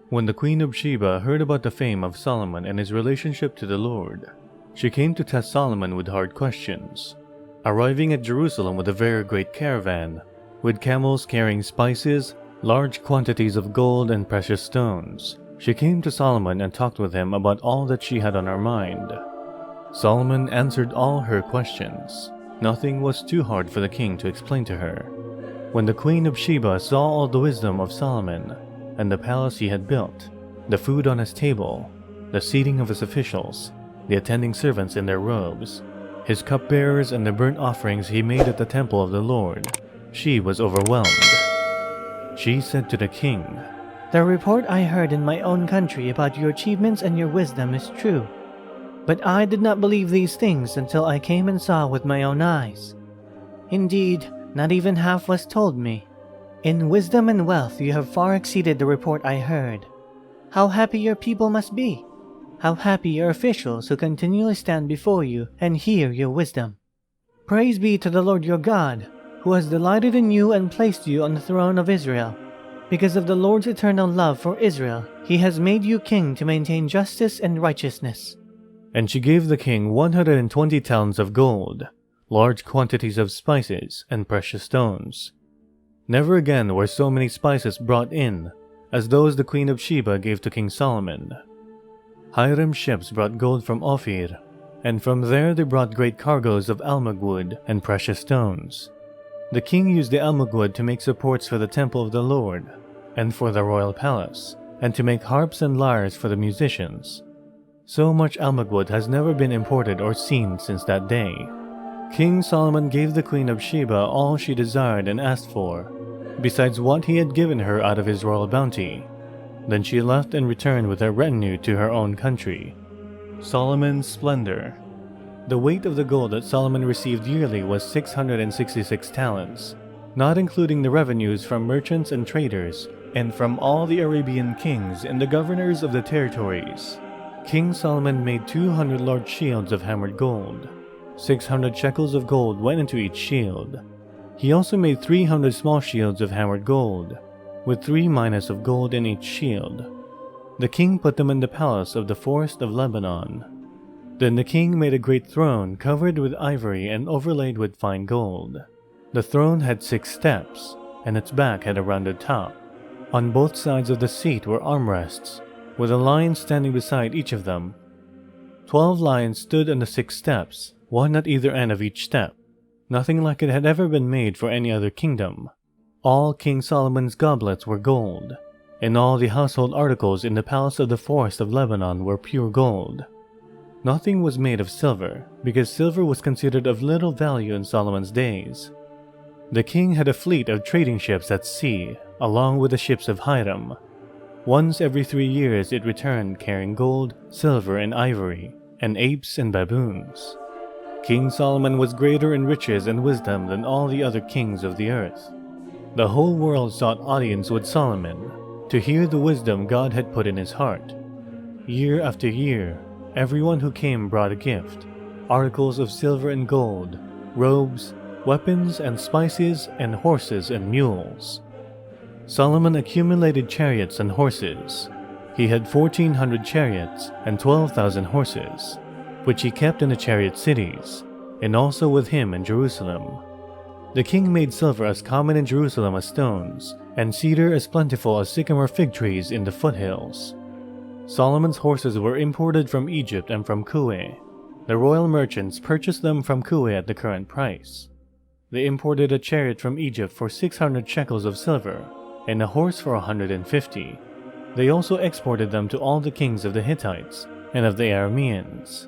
When the Queen of Sheba heard about the fame of Solomon and his relationship to the Lord, she came to test Solomon with hard questions. Arriving at Jerusalem with a very great caravan, with camels carrying spices, large quantities of gold and precious stones, she came to Solomon and talked with him about all that she had on her mind. Solomon answered all her questions. Nothing was too hard for the king to explain to her. When the Queen of Sheba saw all the wisdom of Solomon, and the palace he had built, the food on his table, the seating of his officials, the attending servants in their robes, his cupbearers and the burnt offerings he made at the temple of the Lord, she was overwhelmed. She said to the king, "The report I heard in my own country about your achievements and your wisdom is true. But I did not believe these things until I came and saw with my own eyes. Indeed, not even half was told me. In wisdom and wealth you have far exceeded the report I heard. How happy your people must be! How happy your officials who continually stand before you and hear your wisdom! Praise be to the Lord your God, who has delighted in you and placed you on the throne of Israel. Because of the Lord's eternal love for Israel, he has made you king to maintain justice and righteousness." And she gave the king 120 talents of gold, large quantities of spices, and precious stones. Never again were so many spices brought in as those the Queen of Sheba gave to King Solomon. Hiram's ships brought gold from Ophir, and from there they brought great cargoes of almugwood and precious stones. The king used the almugwood to make supports for the temple of the Lord, and for the royal palace, and to make harps and lyres for the musicians. So much almugwood has never been imported or seen since that day. King Solomon gave the Queen of Sheba all she desired and asked for, besides what he had given her out of his royal bounty. Then she left and returned with her retinue to her own country. Solomon's splendor. The weight of the gold that Solomon received yearly was 666 talents, not including the revenues from merchants and traders, and from all the Arabian kings and the governors of the territories. King Solomon made 200 large shields of hammered gold. 600 shekels of gold went into each shield. He also made 300 small shields of hammered gold, with 3 minas of gold in each shield. The king put them in the palace of the Forest of Lebanon. Then the king made a great throne covered with ivory and overlaid with fine gold. The throne had 6 steps, and its back had a rounded top. On both sides of the seat were armrests, with a lion standing beside each of them. 12 lions stood on the 6 steps, one at either end of each step. Nothing like it had ever been made for any other kingdom. All King Solomon's goblets were gold, and all the household articles in the palace of the Forest of Lebanon were pure gold. Nothing was made of silver, because silver was considered of little value in Solomon's days. The king had a fleet of trading ships at sea, along with the ships of Hiram. Once every 3 years it returned carrying gold, silver, and ivory, and apes and baboons. King Solomon was greater in riches and wisdom than all the other kings of the earth. The whole world sought audience with Solomon to hear the wisdom God had put in his heart. Year after year, everyone who came brought a gift, articles of silver and gold, robes, weapons and spices, and horses and mules. Solomon accumulated chariots and horses. He had 1,400 chariots and 12,000 horses, which he kept in the chariot cities, and also with him in Jerusalem. The king made silver as common in Jerusalem as stones, and cedar as plentiful as sycamore fig trees in the foothills. Solomon's horses were imported from Egypt and from Kuwait. The royal merchants purchased them from Kuwait at the current price. They imported a chariot from Egypt for 600 shekels of silver, and a horse for 150. They also exported them to all the kings of the Hittites and of the Arameans.